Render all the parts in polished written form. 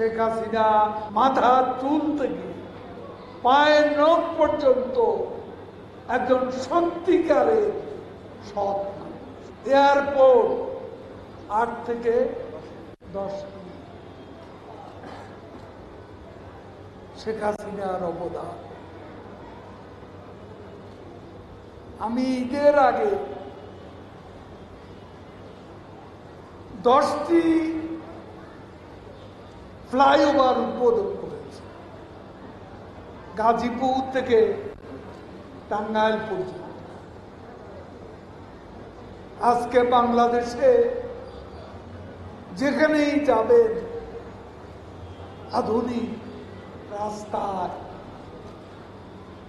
শেখ হাসিনা মাথার চুল থেকে পায়ের নখ পর্যন্ত একজন সত্যিকারের সৎ মানুষ। এয়ারপোর্ট 8 থেকে 10 মিনিট। শেখ হাসিনার অবদান। আমি ঈদের আগে 10টি ফ্লাইওভার উদ্বোধন করেছি, গাজীপুর থেকে টাঙ্গাইল পর্যন্ত। আজকে বাংলাদেশে যেখানেই যাবেন আধুনিক রাস্তায়,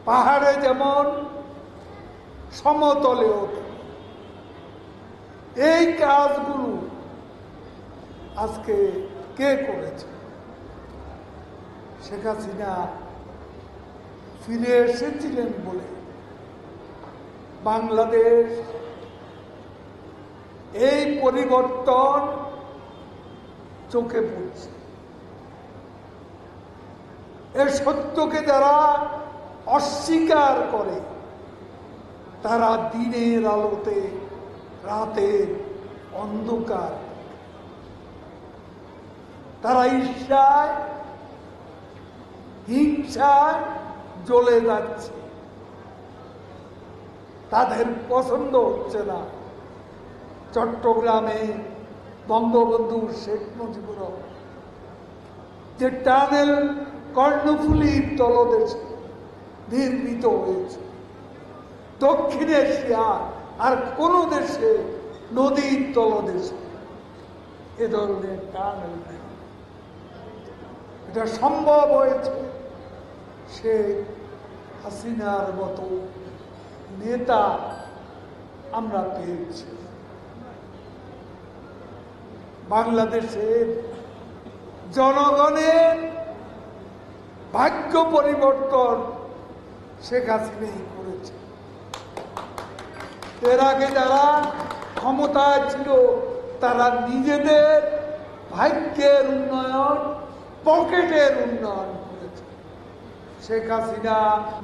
পাহাড়ে যেমন সমতলেও এই কাজগুলো আজকে কে করেছে? শেখ হাসিনা ফিরে এসেছিলেন বলে বাংলাদেশ এই পরিবর্তন চোখে পড়ছে। এর সত্যকে যারা অস্বীকার করে তারা দিনের আলোতে রাতের অন্ধকার, তারা ঈর্ষায় হিংসায় জ্বলে যাচ্ছে। তাদের পছন্দ হচ্ছে না চট্টগ্রামে বঙ্গবন্ধু শেখ মুজিবুর রহমান যে টানেল কর্ণফুলীর তলদেশে নির্মিত হয়েছে। দক্ষিণ এশিয়া আর কোন দেশে নদীর তলদেশে এ ধরনের টানেল নেই। এটা সম্ভব হয়েছে শেখ হাসিনার মতো নেতা আমরা পেয়েছি। বাংলাদেশের জনগণের ভাগ্য পরিবর্তন শেখ হাসিনাই করেছে। এর আগে যারা ক্ষমতায় ছিল তারা নিজেদের ভাগ্যের উন্নয়ন, পকেটের উন্নয়ন করেছে। শেখ হাসিনা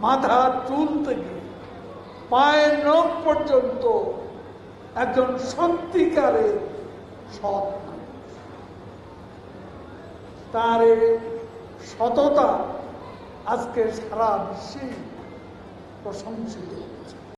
মাথার চুল থেকে পায়ের নখ পর্যন্ত একজন সত্যিকারের সৎ মানুষ। তার সততা আজকে সারা বিশ্বে প্রশংসিত।